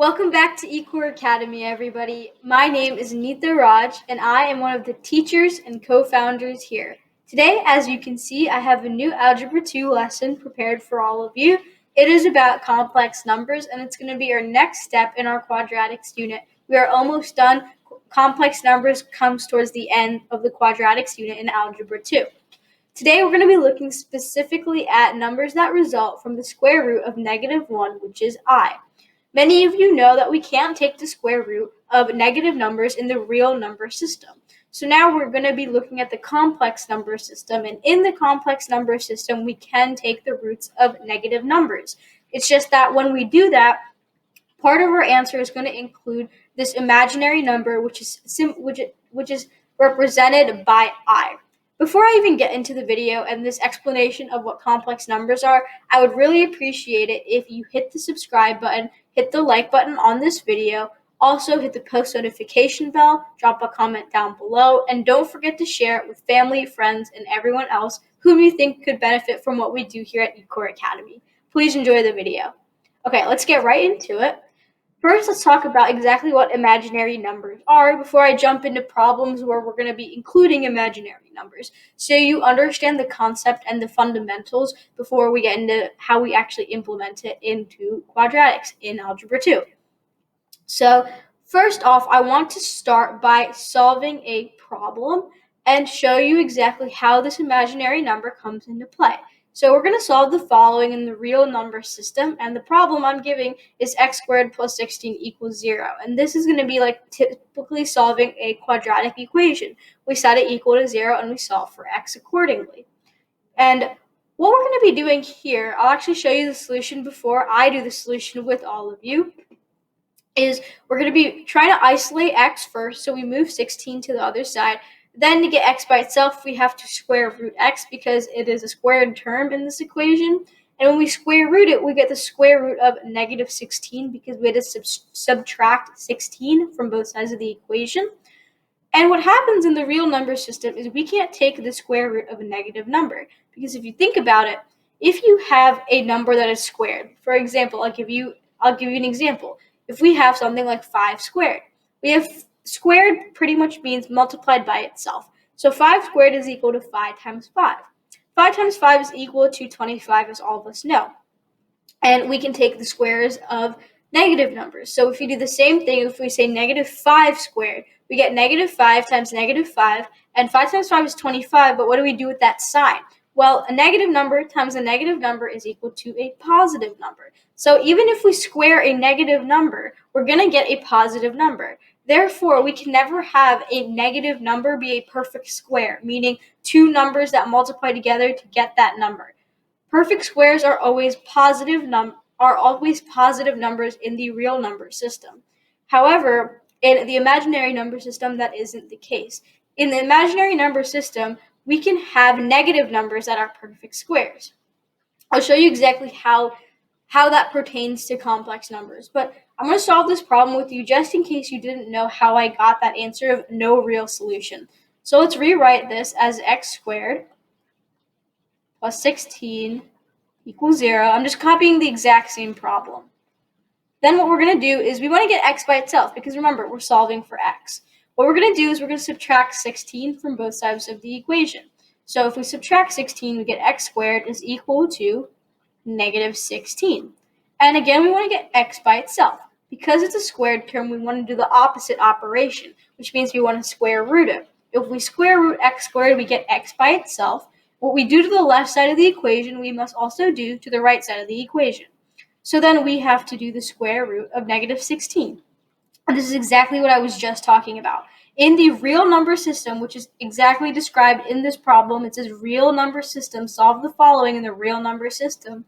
Welcome back to eCoreAcademy, everybody. My name is Anita Raj, and I am one of the teachers and co-founders here. Today, as you can see, I have a new Algebra 2 lesson prepared for all of you. It is about complex numbers, and it's going to be our next step in our quadratics unit. We are almost done. Complex numbers comes towards the end of the quadratics unit in Algebra 2. Today, we're going to be looking specifically at numbers that result from the square root of -1, which is I. Many of you know that we can't take the square root of negative numbers in the real number system. So now we're going to be looking at the complex number system, and in the complex number system, we can take the roots of negative numbers. It's just that when we do that, part of our answer is going to include this imaginary number, which is represented by I. Before I even get into the video and this explanation of what complex numbers are, I would really appreciate it if you hit the subscribe button, hit the like button on this video, also hit the post notification bell, drop a comment down below, and don't forget to share it with family, friends, and everyone else whom you think could benefit from what we do here at eCoreAcademy. Please enjoy the video. Okay, let's get right into it. First, let's talk about exactly what imaginary numbers are before I jump into problems where we're going to be including imaginary numbers, so you understand the concept and the fundamentals before we get into how we actually implement it into quadratics in Algebra 2. So first off, I want to start by solving a problem and show you exactly how this imaginary number comes into play. So we're going to solve the following in the real number system, and the problem I'm giving is x squared plus 16 equals 0. And this is going to be like typically solving a quadratic equation. We set it equal to 0 and we solve for x accordingly. And what we're going to be doing here, I'll actually show you the solution before I do the solution with all of you, is we're going to be trying to isolate x first, so we move 16 to the other side. Then to get x by itself, we have to square root x because it is a squared term in this equation. And when we square root it, we get the square root of -16 because we had to subtract 16 from both sides of the equation. And what happens in the real number system is we can't take the square root of a negative number, because if you think about it, if you have a number that is squared, for example, I'll give you an example. If we have something like 5 squared, we have squared pretty much means multiplied by itself. So 5 squared is equal to 5 times 5. 5 times 5 is equal to 25, as all of us know. And we can take the squares of negative numbers. So if you do the same thing, if we say -5 squared, we get -5 times -5, and 5 times 5 is 25, but what do we do with that sign? Well, a negative number times a negative number is equal to a positive number. So even if we square a negative number, we're going to get a positive number. Therefore, we can never have a negative number be a perfect square, meaning two numbers that multiply together to get that number. Perfect squares are always positive numbers in the real number system. However, in the imaginary number system, that isn't the case. In the imaginary number system, we can have negative numbers that are perfect squares. I'll show you exactly how that pertains to complex numbers, but I'm going to solve this problem with you just in case you didn't know how I got that answer of no real solution. So let's rewrite this as x squared plus 16 equals 0. I'm just copying the exact same problem. Then what we're going to do is we want to get x by itself, because remember, we're solving for x. What we're going to do is we're going to subtract 16 from both sides of the equation. So if we subtract 16, we get x squared is equal to -16. And again, we want to get x by itself. Because it's a squared term, we want to do the opposite operation, which means we want to square root it. If we square root x squared, we get x by itself. What we do to the left side of the equation, we must also do to the right side of the equation. So then we have to do the square root of -16. And this is exactly what I was just talking about. In the real number system, which is exactly described in this problem, it says real number system, solve the following in the real number system.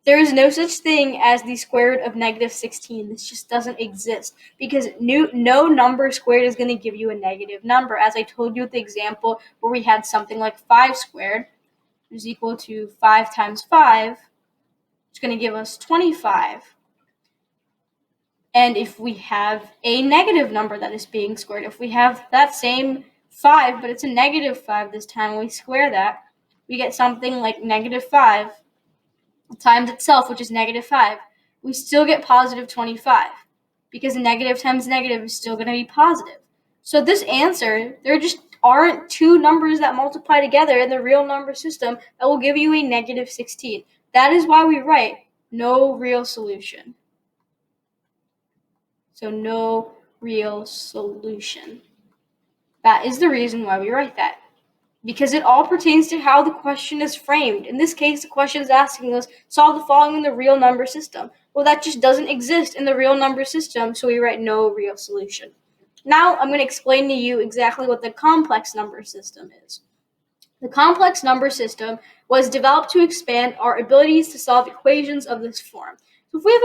There is no such thing as the square root of -16. This just doesn't exist, because no number squared is going to give you a negative number. As I told you with the example where we had something like 5 squared, which is equal to 5 times 5, it's going to give us 25. And if we have a negative number that is being squared, if we have that same 5, but it's a -5 this time, we square that, we get something like -5 times itself, which is -5. We still get positive 25. because negative times negative is still going to be positive. So this answer, there just aren't two numbers that multiply together in the real number system that will give you a negative 16. That is why we write no real solution. So no real solution. That is the reason why we write that. Because it all pertains to how the question is framed. In this case, the question is asking us, solve the following in the real number system. Well, that just doesn't exist in the real number system, so we write no real solution. Now, I'm going to explain to you exactly what the complex number system is. The complex number system was developed to expand our abilities to solve equations of this form. So if we have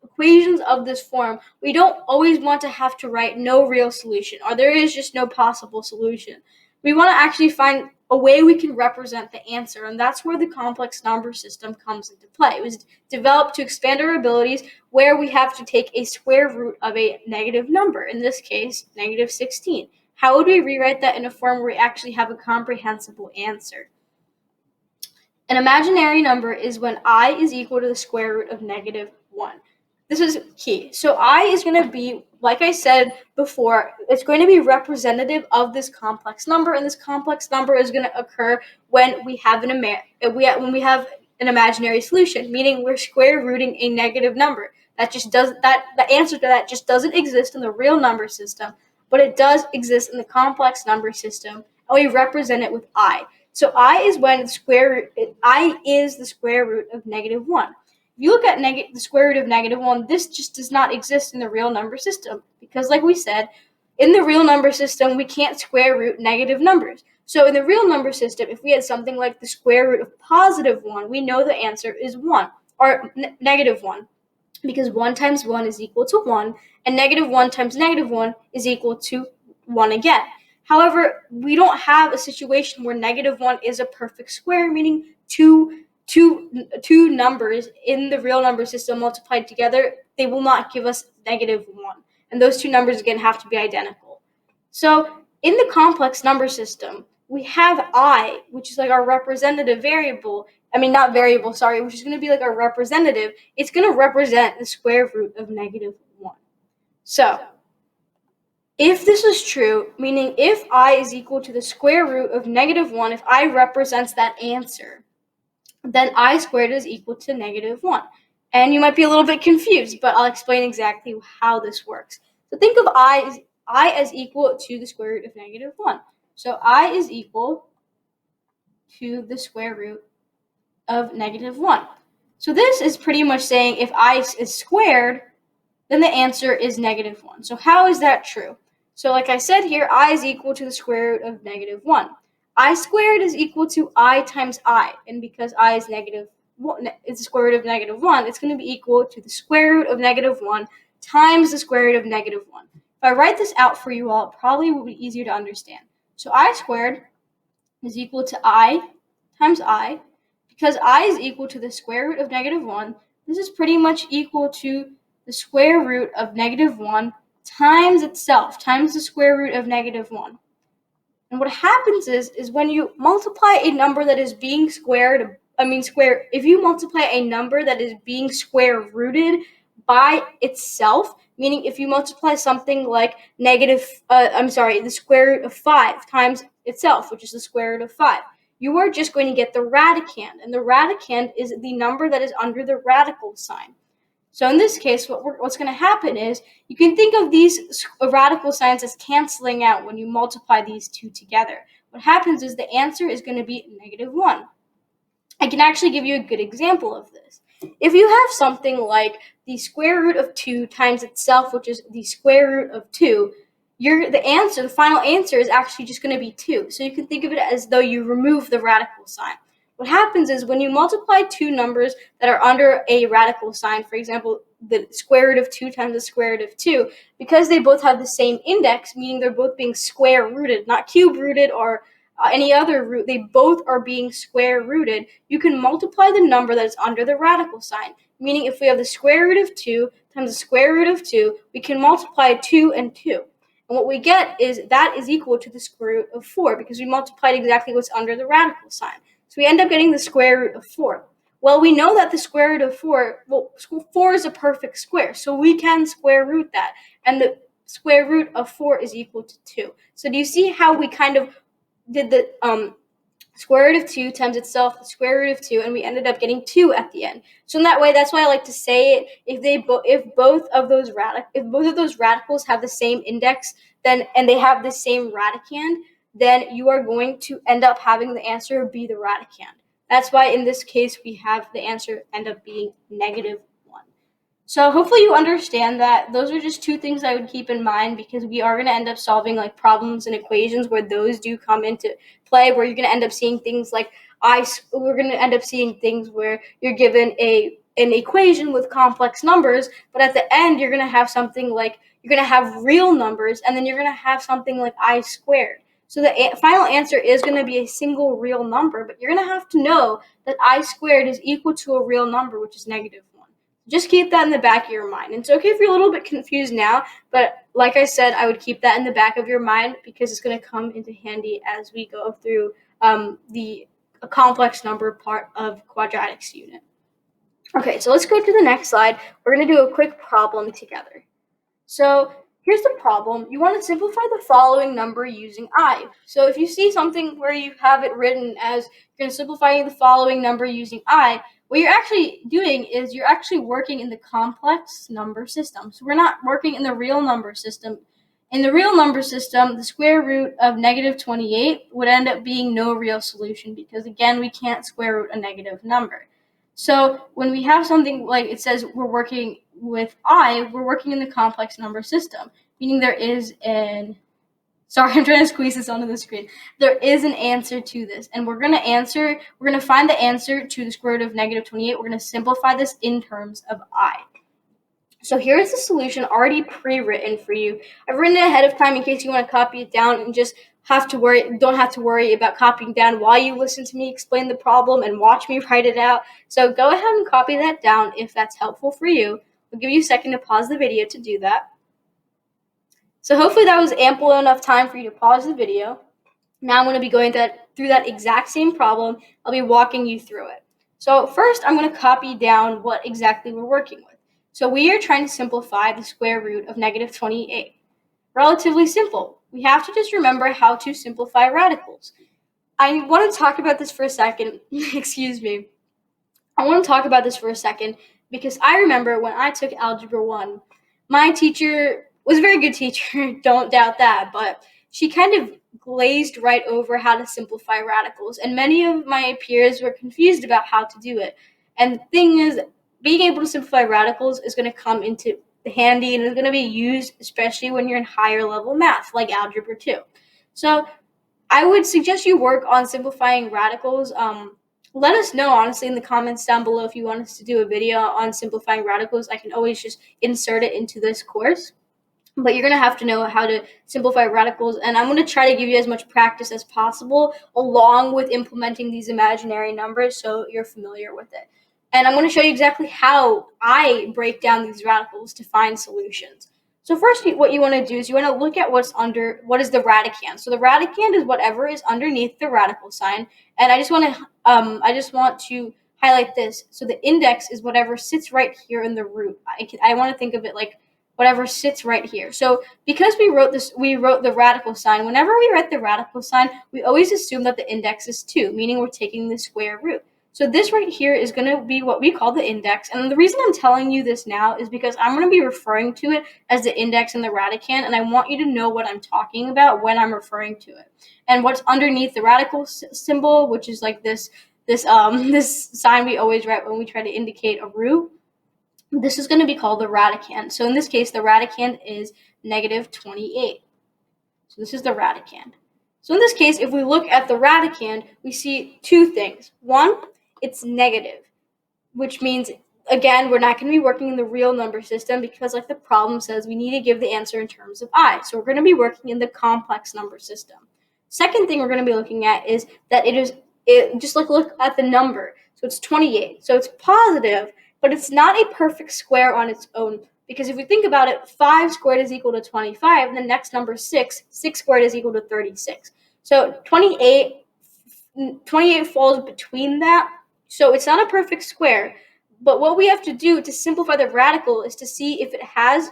equations of this form, we don't always want to have to write no real solution, or there is just no possible solution. We want to actually find a way we can represent the answer, and that's where the complex number system comes into play. It was developed to expand our abilities where we have to take a square root of a negative number, in this case, negative 16. How would we rewrite that in a form where we actually have a comprehensible answer? An imaginary number is when I is equal to the square root of negative 1. This is key. So I is going to be, like I said before, it's going to be representative of this complex number, and this complex number is going to occur when we have an imaginary solution, meaning we're square rooting a negative number. The answer to that just doesn't exist in the real number system, but it does exist in the complex number system, and we represent it with I. So I is the square root of negative 1. If you look at the square root of negative 1, this just does not exist in the real number system, because like we said, in the real number system, we can't square root negative numbers. So in the real number system, if we had something like the square root of positive 1, we know the answer is 1, or negative 1, because 1 times 1 is equal to 1, and negative 1 times negative 1 is equal to 1 again. However, we don't have a situation where negative 1 is a perfect square, meaning two numbers in the real number system multiplied together, they will not give us negative 1. And those two numbers, again, have to be identical. So in the complex number system, we have I, which is like our representative variable. Which is going to be like our representative. It's going to represent the square root of negative 1. So if this is true, meaning if I is equal to the square root of negative 1, if I represents that answer, then I squared is equal to negative 1. And you might be a little bit confused, but I'll explain exactly how this works. So think of I as equal to the square root of negative 1. So I is equal to the square root of negative 1. So this is pretty much saying if I is squared, then the answer is negative 1. So how is that true? So like I said here, I is equal to the square root of negative 1. I squared is equal to I times I, and because I is negative 1, it's the square root of negative 1, it's going to be equal to the square root of negative 1 times the square root of negative 1. If I write this out for you all, it probably will be easier to understand. So I squared is equal to I times I. Because I is equal to the square root of negative 1, this is pretty much equal to the square root of negative 1 times itself, times the square root of negative 1. And what happens is when you multiply a number that is being if you multiply a number that is being square rooted by itself, meaning if you multiply something like the square root of 5 times itself, which is the square root of 5, you are just going to get the radicand, and the radicand is the number that is under the radical sign. So in this case, what's going to happen is you can think of these radical signs as canceling out when you multiply these two together. What happens is the answer is going to be negative 1. I can actually give you a good example of this. If you have something like the square root of 2 times itself, which is the square root of 2, the final answer is actually just going to be 2. So you can think of it as though you remove the radical sign. What happens is when you multiply two numbers that are under a radical sign, for example, the square root of 2 times the square root of 2, because they both have the same index, meaning they're both being square rooted, not cube rooted or any other root, they both are being square rooted, you can multiply the number that is under the radical sign. Meaning if we have the square root of 2 times the square root of 2, we can multiply 2 and 2. And what we get is that is equal to the square root of 4 because we multiplied exactly what's under the radical sign. So we end up getting the square root of 4. Well, we know that the square root of 4, 4 is a perfect square, so we can square root that. And the square root of 4 is equal to 2. So do you see how we kind of did the square root of 2 times itself, the square root of 2, and we ended up getting 2 at the end. So in that way, that's why I like to say it. If both of those radicals have the same index, then and they have the same radicand, then you are going to end up having the answer be the radicand. That's why in this case we have the answer end up being -1. So hopefully you understand that those are just two things I would keep in mind, because we are going to end up solving like problems and equations where those do come into play, where you're going to end up seeing things like we're going to end up seeing things where you're given an equation with complex numbers, but at the end you're going to have something like you're going to have real numbers, and then you're going to have something like I squared. So the final answer is going to be a single real number, but you're going to have to know that I squared is equal to a real number, which is -1. Just keep that in the back of your mind. It's okay if you're a little bit confused now, but like I said, I would keep that in the back of your mind because it's going to come into handy as we go through the complex number part of quadratics unit. Okay, so let's go to the next slide. We're going to do a quick problem together. So here's the problem. You want to simplify the following number using I. So if you see something where you have it written as you're going to simplify the following number using I, what you're actually doing is you're actually working in the complex number system. So we're not working in the real number system. In the real number system, the square root of -28 would end up being no real solution because, again, we can't square root a negative number. So when we have something like it says we're working with I, we're working in the complex number system, meaning there is sorry, I'm trying to squeeze this onto the screen. There is an answer to this, and we're going to find the answer to the square root of -28. We're going to simplify this in terms of I. So here's the solution already pre-written for you. I've written it ahead of time in case you want to copy it down and just don't have to worry about copying down while you listen to me explain the problem and watch me write it out. So go ahead and copy that down if that's helpful for you. I'll give you a second to pause the video to do that. So hopefully that was ample enough time for you to pause the video. Now I'm going to be going through that exact same problem. I'll be walking you through it. So first, I'm going to copy down what exactly we're working with. So we are trying to simplify the square root of -28. Relatively simple. We have to just remember how to simplify radicals. I want to talk about this for a second. Excuse me. I want to talk about this for a second because I remember when I took Algebra 1, my teacher was a very good teacher, don't doubt that, but she kind of glazed right over how to simplify radicals, and many of my peers were confused about how to do it. And the thing is, being able to simplify radicals is going to come into handy and is going to be used especially when you're in higher level math, like Algebra 2. So I would suggest you work on simplifying radicals. Let us know, honestly, in the comments down below if you want us to do a video on simplifying radicals. I can always just insert it into this course. But you're going to have to know how to simplify radicals, and I'm going to try to give you as much practice as possible along with implementing these imaginary numbers so you're familiar with it. And I'm going to show you exactly how I break down these radicals to find solutions. So first, what you want to do is you want to look at what is the radicand. So the radicand is whatever is underneath the radical sign, and I just want to highlight this. So the index is whatever sits right here in the root. I want to think of it like whatever sits right here. So because we wrote the radical sign, whenever we write the radical sign, we always assume that the index is 2, meaning we're taking the square root. So this right here is going to be what we call the index. And the reason I'm telling you this now is because I'm going to be referring to it as the index and the radicand, and I want you to know what I'm talking about when I'm referring to it. And what's underneath the radical symbol, which is like this sign we always write when we try to indicate a root, this is going to be called the radicand. So in this case, the radicand is -28. So this is the radicand. So in this case, if we look at the radicand, we see two things. One, it's negative, which means, again, we're not going to be working in the real number system because, like the problem says, we need to give the answer in terms of I. So we're going to be working in the complex number system. Second thing we're going to be looking at is that just look at the number. So it's 28. So it's positive, but it's not a perfect square on its own, because if we think about it, 5 squared is equal to 25, and the next number is 6. 6 squared is equal to 36. So 28 falls between that, So it's not a perfect square, but what we have to do to simplify the radical is to see if it has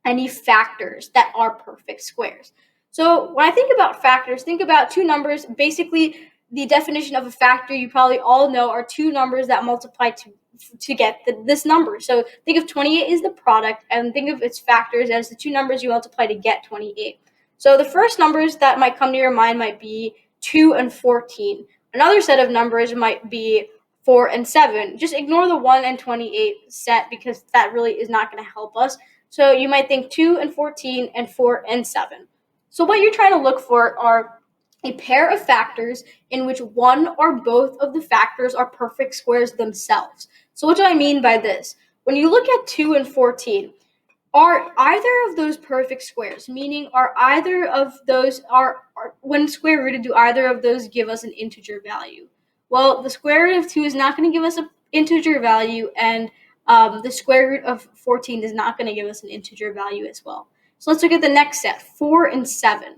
any factors that are perfect squares. So when I think about factors, think about two numbers. Basically, the definition of a factor, you probably all know, are two numbers that multiply to get this number. So think of 28 as the product, and think of its factors as the two numbers you multiply to get 28. So the first numbers that might come to your mind might be 2 and 14. Another set of numbers might be 4 and 7. Just ignore the 1 and 28 set because that really is not going to help us. So you might think 2 and 14 and 4 and 7. So what you're trying to look for are a pair of factors in which one or both of the factors are perfect squares themselves. So what do I mean by this? When you look at 2 and 14, are either of those perfect squares? Meaning, are either of those, when square rooted, do either of those give us an integer value? Well, the square root of 2 is not going to give us an integer value, and the square root of 14 is not going to give us an integer value as well. So let's look at the next set, 4 and 7.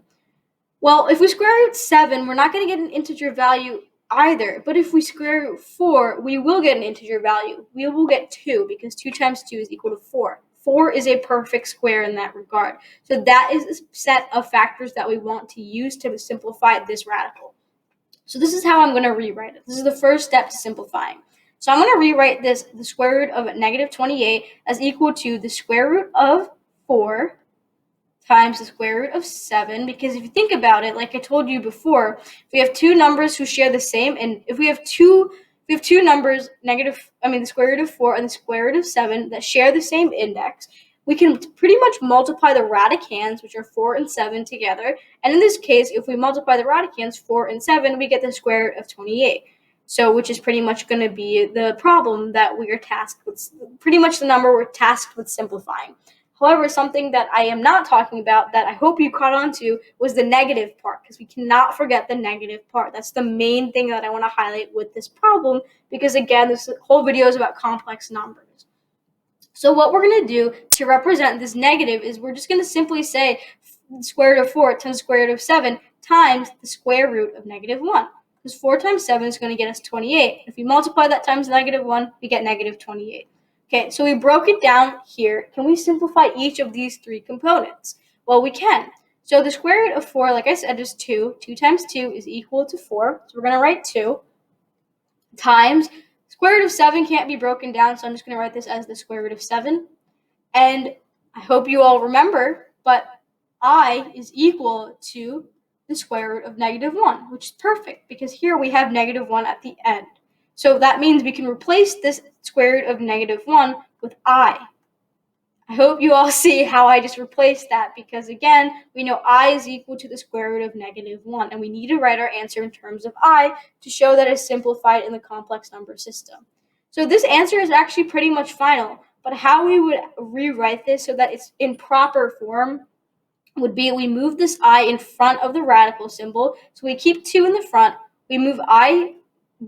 Well, if we square root 7, we're not going to get an integer value either. But if we square root 4, we will get an integer value. We will get 2 because 2 times 2 is equal to 4. 4 is a perfect square in that regard. So that is a set of factors that we want to use to simplify this radical. So this is how I'm going to rewrite it. This is the first step to simplifying. So I'm going to rewrite this, the square root of negative 28, as equal to the square root of 4 times the square root of 7, because if you think about it, like I told you before, if we have two numbers who share the same, and if we have two numbers, the square root of 4 and the square root of 7, that share the same index, we can pretty much multiply the radicands, which are 4 and 7, together. And in this case, if we multiply the radicands, 4 and 7, we get the square root of 28. So, which is pretty much going to be the problem that we are tasked with, pretty much the number we're tasked with simplifying. However, something that I am not talking about that I hope you caught on to was the negative part, because we cannot forget the negative part. That's the main thing that I want to highlight with this problem, because again, this whole video is about complex numbers. So what we're going to do to represent this negative is we're just going to simply say the square root of 4 times the square root of 7 times the square root of negative 1. Because 4 times 7 is going to get us 28. If we multiply that times negative 1, we get negative 28. Okay, so we broke it down here. Can we simplify each of these three components? Well, we can. So the square root of 4, like I said, is 2. 2 times 2 is equal to 4. So we're going to write 2 times square root of 7 can't be broken down, so I'm just going to write this as the square root of 7. And I hope you all remember, but I is equal to the square root of negative 1, which is perfect because here we have negative 1 at the end. So that means we can replace this square root of negative 1 with I. I hope you all see how I just replaced that, because again, we know I is equal to the square root of negative 1, and we need to write our answer in terms of I to show that it's simplified in the complex number system. So this answer is actually pretty much final, but how we would rewrite this so that it's in proper form would be we move this I in front of the radical symbol. So we keep 2 in the front, we move I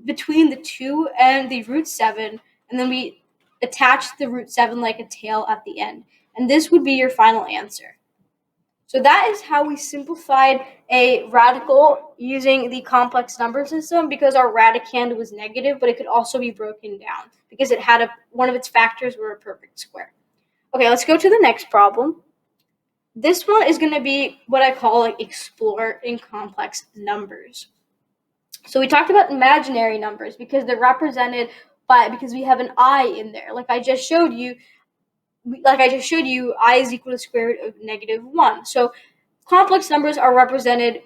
between the 2 and the root 7, and then we attach the root 7 like a tail at the end. And this would be your final answer. So that is how we simplified a radical using the complex number system, because our radicand was negative, but it could also be broken down because it had one of its factors were a perfect square. Okay, let's go to the next problem. This one is going to be what I call explore in complex numbers. So we talked about imaginary numbers because they're represented because we have an I in there. Like I just showed you, I is equal to the square root of negative 1. So complex numbers are represented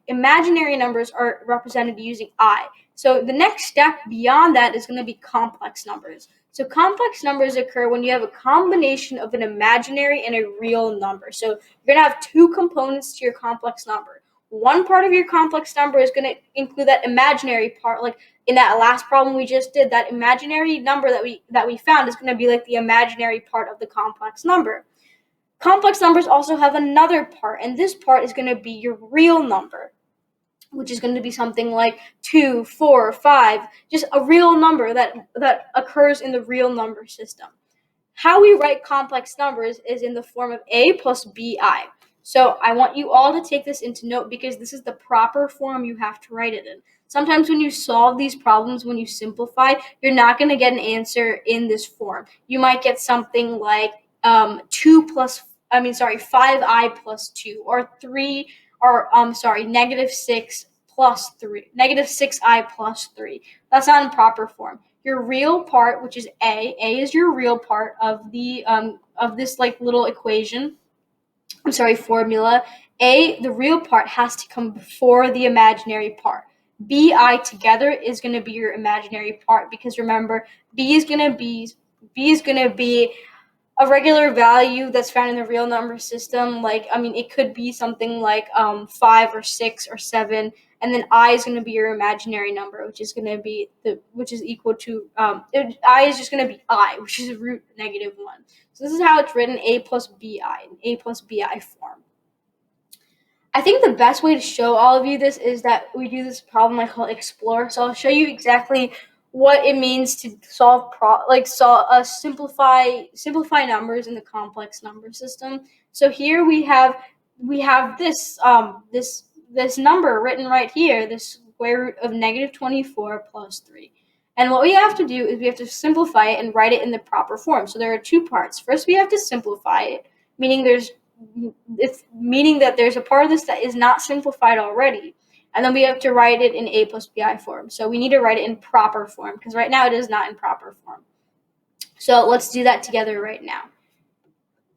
imaginary numbers are represented using I. So the next step beyond that is going to be complex numbers. So complex numbers occur when you have a combination of an imaginary and a real number. So you're going to have two components to your complex number. One part of your complex number is going to include that imaginary part, like in that last problem we just did. That imaginary number that we found is going to be like the imaginary part of the complex number. Complex numbers also have another part, and this part is going to be your real number, which is going to be something like 2, 4, 5, just a real number that occurs in the real number system. How we write complex numbers is in the form of A plus BI. So I want you all to take this into note because this is the proper form you have to write it in. Sometimes when you solve these problems, when you simplify, you're not going to get an answer in this form. You might get something like 5i plus 2, or -6 plus 3, -6i plus 3. That's not in proper form. Your real part, which is a is your real part of this little equation. Formula. The real part has to come before the imaginary part. Bi together is going to be your imaginary part, because remember, b is going to be a regular value that's found in the real number system. It could be something like 5 or 6 or 7, and then I is going to be your imaginary number, which is equal to I is just going to be I, which is root -1. So this is how it's written: a plus bi form. I think the best way to show all of you this is that we do this problem I call explore. So I'll show you exactly what it means to simplify numbers in the complex number system. So here we have this number written right here, the square root of -24 plus 3. And what we have to do is we have to simplify it and write it in the proper form. So there are two parts. First, we have to simplify it, meaning that there's a part of this that is not simplified already. And then we have to write it in a plus bi form. So we need to write it in proper form, because right now it is not in proper form. So let's do that together right now,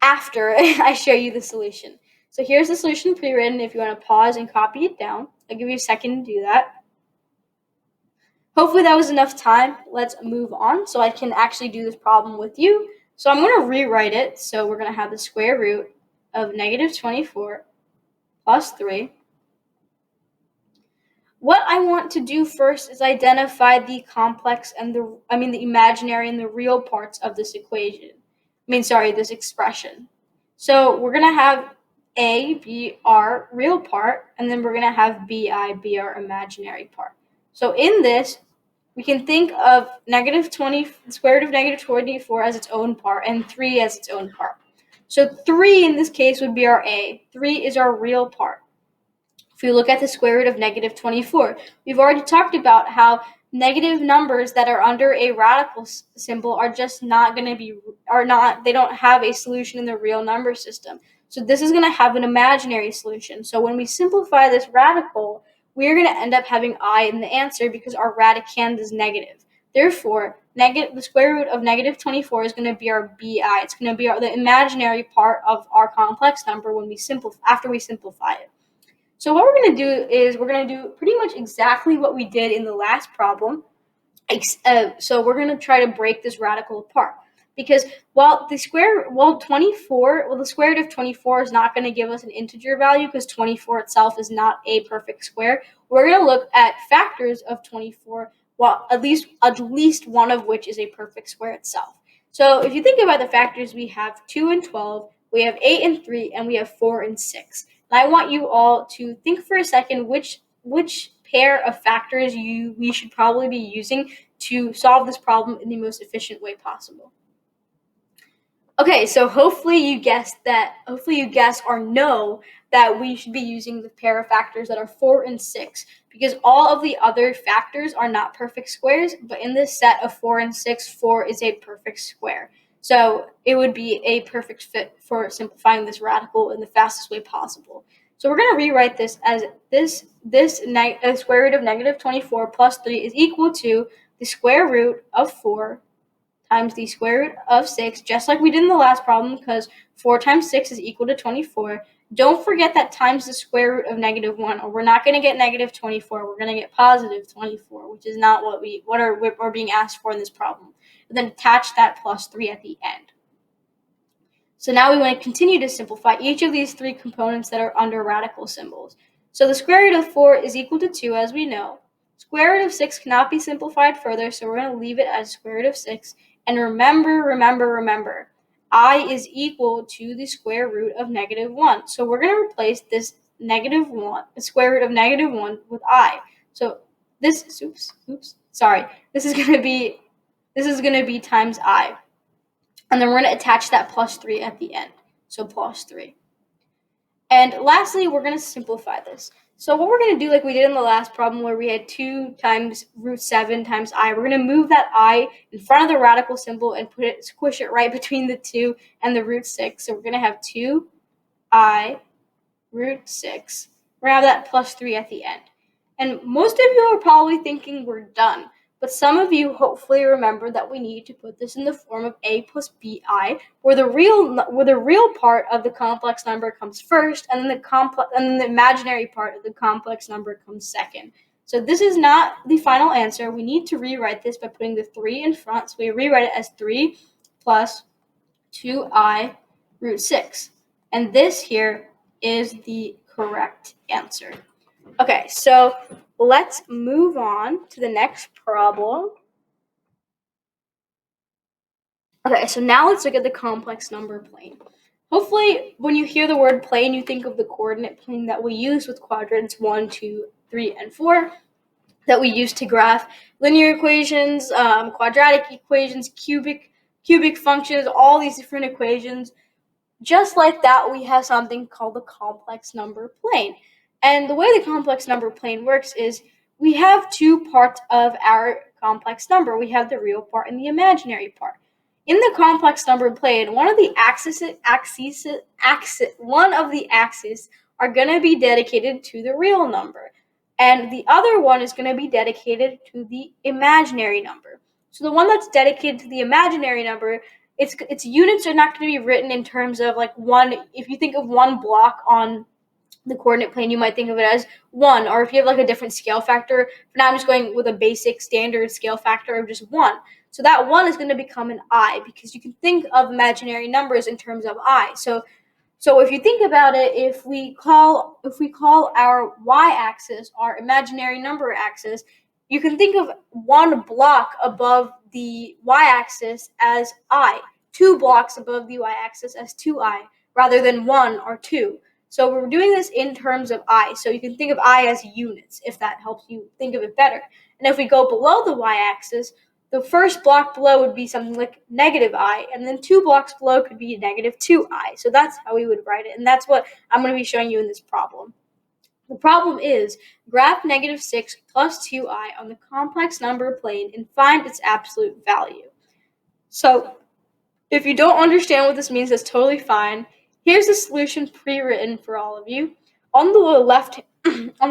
after I show you the solution. So here's the solution pre-written. If you want to pause and copy it down, I'll give you a second to do that. Hopefully that was enough time. Let's move on so I can actually do this problem with you. So I'm going to rewrite it. So we're going to have the square root of -24 plus 3. What I want to do first is identify the complex and the imaginary and the real parts of this equation. This expression. So we're going to have a be our real part, and then we're going to have bi be our imaginary part. So in this, we can think of the square root of -24 as its own part, and 3 as its own part. So 3 in this case would be our a. 3 is our real part. If we look at the square root of -24, we've already talked about how negative numbers that are under a radical symbol are just not going to be, they don't have a solution in the real number system. So this is going to have an imaginary solution. So when we simplify this radical, we're going to end up having I in the answer because our radicand is negative. Therefore, the square root of -24 is going to be our bi. It's going to be the imaginary part of our complex number after we simplify it. So what we're going to do is we're going to do pretty much exactly what we did in the last problem. So we're going to try to break this radical apart, because the square root of 24 is not going to give us an integer value, because 24 itself is not a perfect square. We're going to look at factors of 24, at least one of which is a perfect square itself. So if you think about the factors, we have 2 and 12, we have 8 and 3, and we have 4 and 6. And I want you all to think for a second which pair of factors we should probably be using to solve this problem in the most efficient way possible. Okay, so hopefully you guess or know that we should be using the pair of factors that are 4 and 6, because all of the other factors are not perfect squares, but in this set of 4 and 6, 4 is a perfect square. So it would be a perfect fit for simplifying this radical in the fastest way possible. So we're going to rewrite this as this square root of -24 plus 3 is equal to the square root of 4 times the square root of 6, just like we did in the last problem, because 4 times 6 is equal to 24. Don't forget that times the square root of -1, or we're not going to get -24. We're going to get +24, which is not what we're being asked for in this problem. And then attach that plus 3 at the end. So now we want to continue to simplify each of these 3 components that are under radical symbols. So the square root of 4 is equal to 2, as we know. Square root of 6 cannot be simplified further, so we're going to leave it as square root of 6. And remember, I is equal to the square root of -1. So we're going to replace this -1, the square root of -1, with I. So this is going to be times I. And then we're going to attach that plus 3 at the end. So plus 3. And lastly, we're going to simplify this. So what we're going to do, like we did in the last problem where we had 2 times root 7 times I, we're going to move that I in front of the radical symbol and squish it right between the 2 and the root 6. So we're going to have 2I root 6. We're going to have that plus 3 at the end. And most of you are probably thinking we're done. But some of you hopefully remember that we need to put this in the form of a plus bi, where the real part of the complex number comes first, and then the imaginary part of the complex number comes second. So this is not the final answer. We need to rewrite this by putting the 3 in front. So we rewrite it as 3 plus 2I root 6. And this here is the correct answer. Okay, so let's move on to the next problem. Okay, so now let's look at the complex number plane. Hopefully, when you hear the word plane, you think of the coordinate plane that we use with quadrants 1, 2, 3, and 4, that we use to graph linear equations, quadratic equations, cubic functions, all these different equations. Just like that, we have something called the complex number plane. And the way the complex number plane works is we have 2 parts of our complex number. We have the real part and the imaginary part. In the complex number plane, one of the axes are going to be dedicated to the real number, and the other one is going to be dedicated to the imaginary number. So the one that's dedicated to the imaginary number, its units are not going to be written in terms of like one. If you think of one block on the coordinate plane, you might think of it as 1, or if you have like a different scale factor. For now, I'm just going with a basic standard scale factor of just 1. So that 1 is going to become an I, because you can think of imaginary numbers in terms of I. So if you think about it, if we call our y-axis our imaginary number axis, you can think of 1 block above the y-axis as I, 2 blocks above the y-axis as 2I, rather than 1 or 2. So we're doing this in terms of I. So you can think of I as units, if that helps you think of it better. And if we go below the y-axis, the first block below would be something like negative I, and then 2 blocks below could be negative 2I. So that's how we would write it, and that's what I'm going to be showing you in this problem. The problem is graph negative 6 plus 2I on the complex number plane and find its absolute value. So if you don't understand what this means, that's totally fine. Here's the solution pre-written for all of you. On the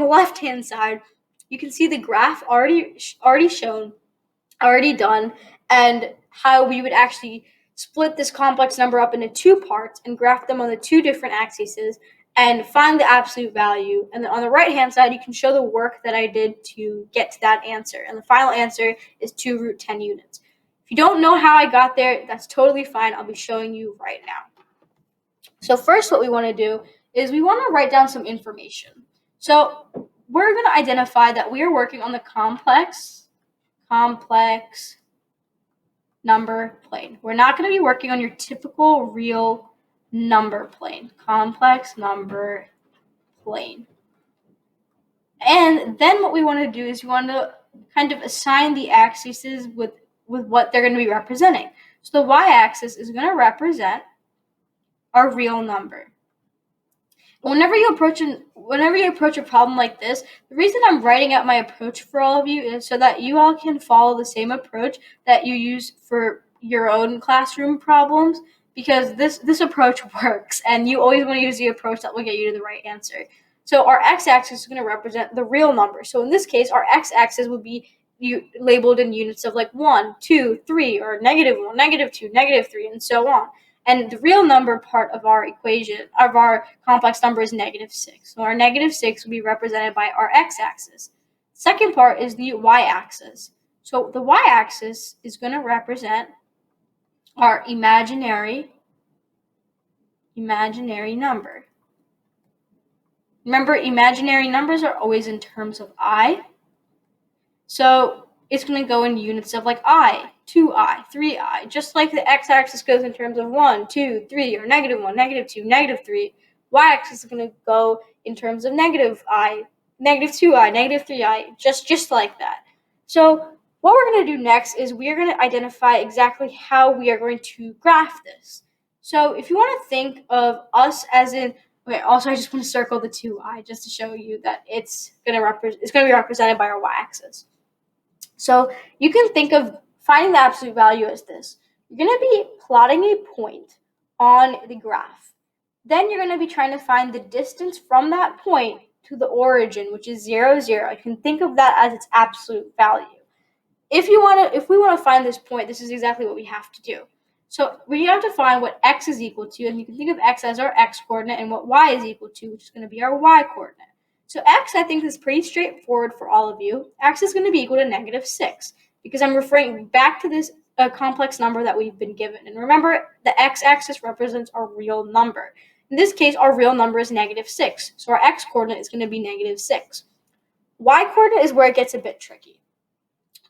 left-hand side, you can see the graph already shown, already done, and how we would actually split this complex number up into 2 parts and graph them on the 2 different axes and find the absolute value. And then on the right-hand side, you can show the work that I did to get to that answer. And the final answer is 2 root 10 units. If you don't know how I got there, that's totally fine. I'll be showing you right now. So first, what we want to do is we want to write down some information. So we're going to identify that we are working on the complex number plane. We're not going to be working on your typical real number plane, complex number plane. And then what we want to do is we want to kind of assign the axes with what they're going to be representing. So the y-axis is going to represent our real number. Whenever you approach a problem like this, the reason I'm writing out my approach for all of you is so that you all can follow the same approach that you use for your own classroom problems, because this approach works, and you always want to use the approach that will get you to the right answer. So our x-axis is going to represent the real number. So in this case, our x-axis would be labeled in units of like 1, 2, 3, or negative 1, negative 2, negative 3, and so on. And the real number part of our equation, of our complex number, is negative 6. So our negative 6 will be represented by our x-axis. Second part is the y-axis. So the y-axis is going to represent our imaginary number. Remember, imaginary numbers are always in terms of I. So it's going to go in units of like I, 2I, 3I, just like the x-axis goes in terms of 1, 2, 3, or negative 1, negative 2, negative 3. Y-axis is going to go in terms of negative I, negative 2I, negative 3I, just like that. So what we're going to do next is we are going to identify exactly how we are going to graph this. So if you want to think of us as in Okay, also I just want to circle the 2i just to show you that it's going to be represented by our y-axis. So you can think of finding the absolute value as this. You're going to be plotting a point on the graph. Then you're going to be trying to find the distance from that point to the origin, which is 0, 0. You can think of that as its absolute value. If we want to find this point, this is exactly what we have to do. So we have to find what x is equal to, and you can think of x as our x coordinate and what y is equal to, which is going to be our y coordinate. So x, I think, is pretty straightforward for all of you. X is going to be equal to -6 because I'm referring back to this complex number that we've been given. And remember, the x-axis represents our real number. In this case, our real number is -6, so our x coordinate is going to be -6. Y coordinate is where it gets a bit tricky.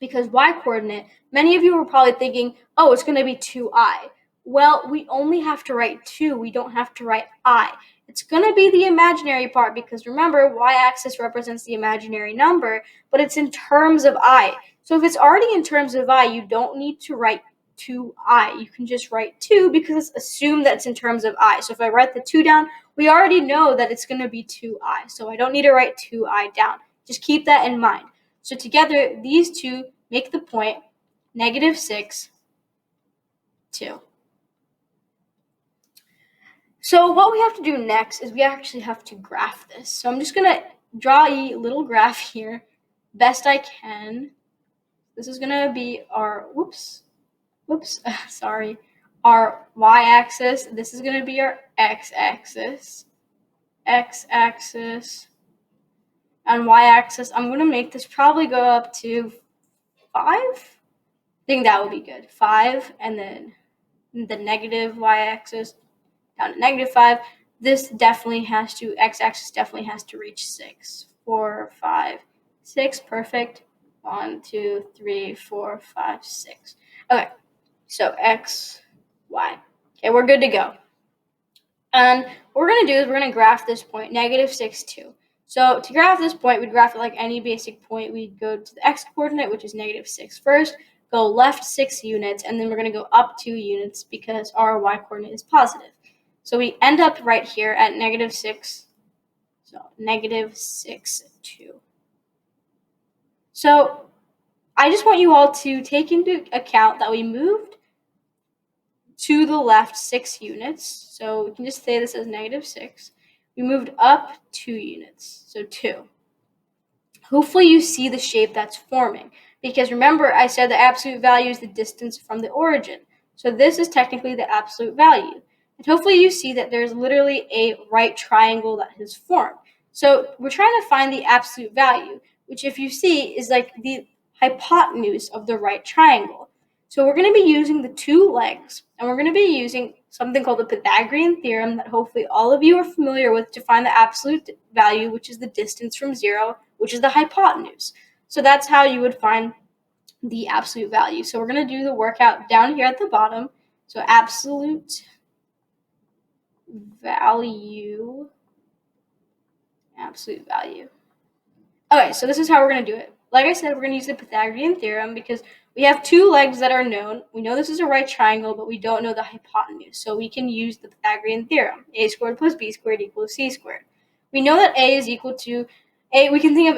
Because y coordinate, many of you were probably thinking, oh, it's going to be 2i. Well, we only have to write 2. We don't have to write I. It's going to be the imaginary part because remember, y-axis represents the imaginary number, but it's in terms of I. So if it's already in terms of I, you don't need to write 2i. You can just write 2 because it's assumed that it's in terms of I. So if I write the 2 down, we already know that it's going to be 2i. So I don't need to write 2i down. Just keep that in mind. So together, these two make the point -6, 2. So what we have to do next is we actually have to graph this. So I'm just going to draw a little graph here, best I can. This is going to be our, our y-axis. This is going to be our x-axis, and y-axis. I'm going to make this probably go up to 5. I think that would be good. 5, and then the negative y-axis down to -5. This definitely has to, x-axis definitely has to reach 6. 4, 5, 6, perfect. 1, 2, 3, 4, 5, 6. Okay, so x, y. Okay, we're good to go. And what we're going to do is we're going to graph this point, -6, 2. So to graph this point, we'd graph it like any basic point. We'd go to the x-coordinate, which is -6 first, go left 6 units, and then we're going to go up 2 units because our y-coordinate is positive. So we end up right here at -6, so -6, 2. So I just want you all to take into account that we moved to the left 6 units. So we can just say this as -6. We moved up 2 units, so 2. Hopefully you see the shape that's forming, because remember I said the absolute value is the distance from the origin. So this is technically the absolute value. And hopefully you see that there's literally a right triangle that has formed. So we're trying to find the absolute value, which if you see is like the hypotenuse of the right triangle. So we're going to be using the 2 legs, and we're going to be using something called the Pythagorean Theorem that hopefully all of you are familiar with to find the absolute value, which is the distance from 0, which is the hypotenuse. So that's how you would find the absolute value. So we're going to do the workout down here at the bottom. So absolute value. Okay, so this is how we're going to do it. Like I said, we're going to use the Pythagorean Theorem because we have 2 legs that are known. We know this is a right triangle, but we don't know the hypotenuse. So we can use the Pythagorean Theorem. A squared plus b squared equals c squared. We know that a is equal to a. We can think of,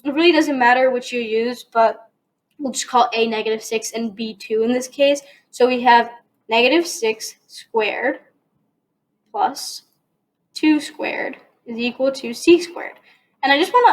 it really doesn't matter which you use, but we'll just call a -6 and b 2 in this case. So we have -6 squared plus 2 squared is equal to c squared. And I just want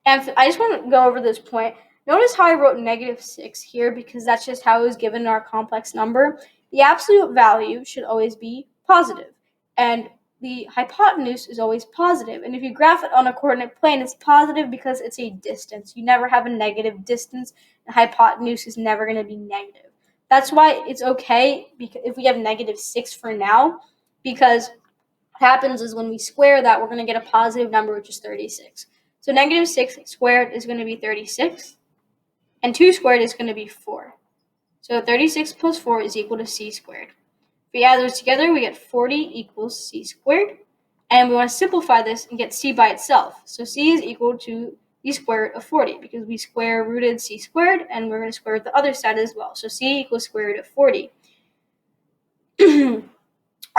to go over this point. Notice how I wrote -6 here because that's just how it was given in our complex number. The absolute value should always be positive, and the hypotenuse is always positive. And if you graph it on a coordinate plane, it's positive because it's a distance. You never have a negative distance. The hypotenuse is never going to be negative. That's why it's okay if we have -6 for now, because what happens is when we square that, we're going to get a positive number, which is 36. So -6 squared is going to be 36, and 2 squared is going to be 4. So 36 plus 4 is equal to c squared. If we add those together, we get 40 equals c squared, and we want to simplify this and get c by itself. So c is equal to the square root of 40 because we square rooted c squared, and we're going to square root the other side as well. So c equals square root of 40.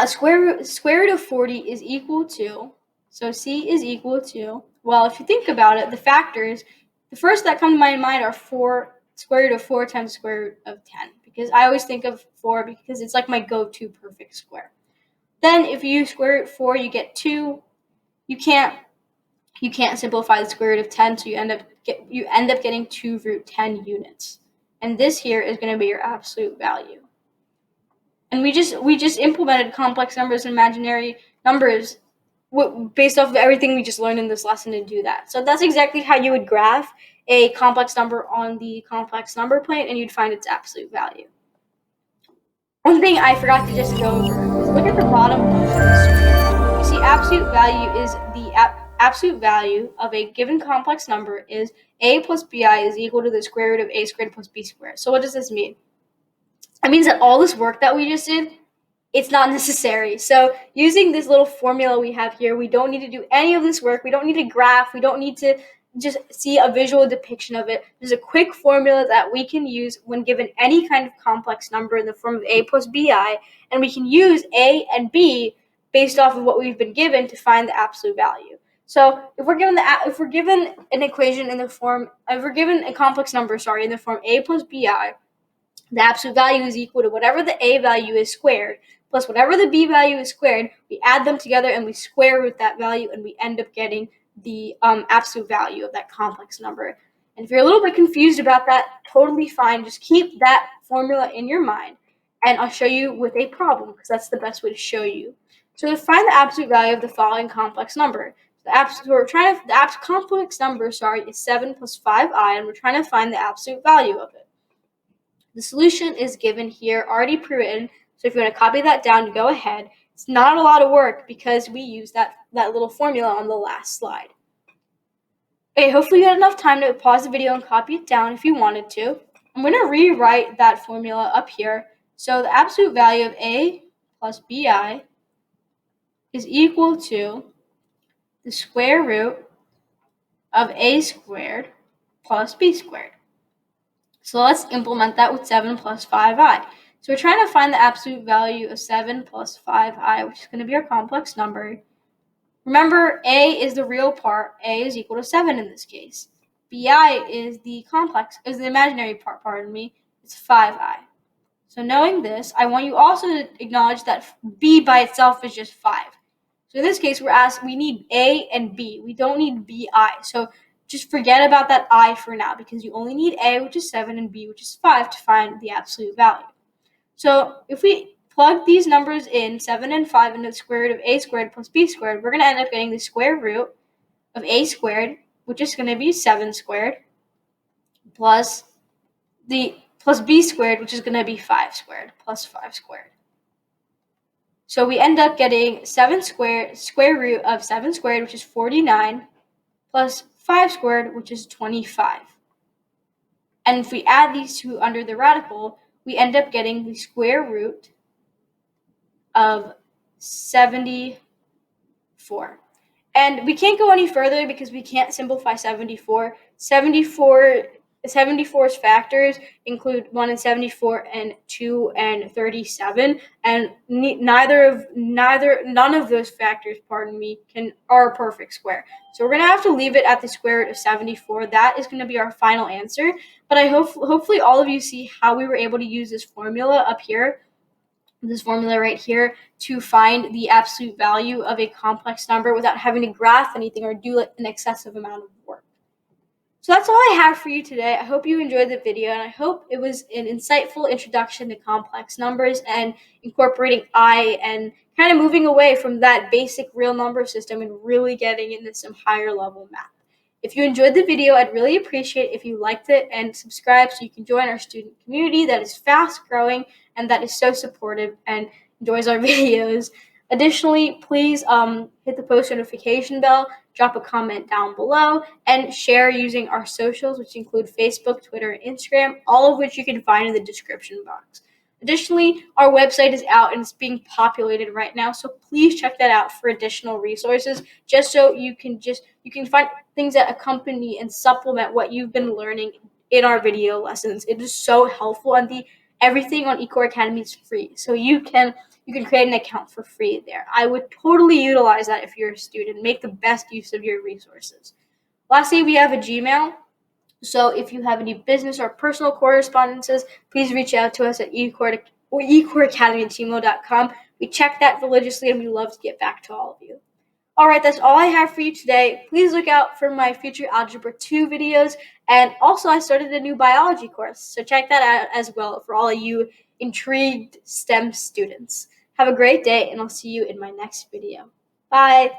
square root of 40 is equal to, so C is equal to, well, if you think about it, the factors, the first that come to my mind are square root of 4 times square root of 10, because I always think of 4 because it's like my go-to perfect square. Then if you square root 4, you get 2. You can't simplify the square root of 10, so you end up getting 2 root 10 units. And this here is going to be your absolute value. And we just implemented complex numbers and imaginary numbers based off of everything we just learned in this lesson to do that. So that's exactly how you would graph a complex number on the complex number plane, and you'd find its absolute value. One thing I forgot to just go over is look at the bottom of the screen. You see absolute value is the absolute value of a given complex number is a plus bi is equal to the square root of a squared plus b squared. So what does this mean? It means that all this work that we just did, it's not necessary. So using this little formula we have here, we don't need to do any of this work. We don't need to graph. We don't need to just see a visual depiction of it. There's a quick formula that we can use when given any kind of complex number in the form of a plus bi, and we can use a and b based off of what we've been given to find the absolute value. So if we're given an equation in the form, if we're given a complex number, in the form a plus bi, the absolute value is equal to whatever the a value is squared plus whatever the b value is squared. We add them together and we square root that value, and we end up getting the absolute value of that complex number. And if you're a little bit confused about that, totally fine. Just keep that formula in your mind, and I'll show you with a problem, because that's the best way to show you. So to find the absolute value of the following complex number, the complex number is 7 plus 5i, and we're trying to find the absolute value of it. The solution is given here, already pre-written, so if you want to copy that down, go ahead. It's not a lot of work because we used that little formula on the last slide. Okay, hopefully you had enough time to pause the video and copy it down if you wanted to. I'm going to rewrite that formula up here. So the absolute value of a plus bi is equal to the square root of a squared plus b squared. So let's implement that with 7 plus 5i. So we're trying to find the absolute value of 7 plus 5i, which is going to be our complex number. Remember, a is the real part. A is equal to 7 in this case. bi is the imaginary part, It's 5i. So knowing this, I want you also to acknowledge that b by itself is just 5. So in this case, we need a and b. We don't need bi. So just forget about that I for now, because you only need a, which is 7, and b, which is 5, to find the absolute value. So if we plug these numbers in, 7 and 5, into the square root of a squared plus b squared, we're going to end up getting the square root of a squared, which is going to be 7 squared, plus b squared, which is going to be 5 squared, plus 5 squared. So we end up getting square root of 7 squared, which is 49, plus 5 squared, which is 25. And if we add these two under the radical, we end up getting the square root of 74. And we can't go any further because we can't simplify 74. 74's factors include 1 and 74 and 2 and 37, and none of those factors, are a perfect square. So we're going to have to leave it at the square root of 74. That is going to be our final answer. But I hopefully all of you see how we were able to use this formula up here, this formula right here, to find the absolute value of a complex number without having to graph anything or do an excessive amount of work. So that's all I have for you today. I hope you enjoyed the video, and I hope it was an insightful introduction to complex numbers and incorporating I and kind of moving away from that basic real number system and really getting into some higher level math. If you enjoyed the video, I'd really appreciate if you liked it and subscribe so you can join our student community that is fast growing and that is so supportive and enjoys our videos. Additionally, please hit the post notification bell, drop a comment down below, and share using our socials, which include Facebook, Twitter, and Instagram, all of which you can find in the description box. Additionally, our website is out and it's being populated right now, so please check that out for additional resources, just so you can find things that accompany and supplement what you've been learning in our video lessons. It is so helpful, and everything on eCoreAcademy is free, so you can you can create an account for free there. I would totally utilize that if you're a student. Make the best use of your resources. Lastly, we have a Gmail. So if you have any business or personal correspondences, please reach out to us at eCoreAcademy@gmail.com. We check that religiously, and we love to get back to all of you. All right, that's all I have for you today. Please look out for my future Algebra 2 videos. And also, I started a new biology course, so check that out as well for all of you intrigued STEM students. Have a great day, and I'll see you in my next video. Bye.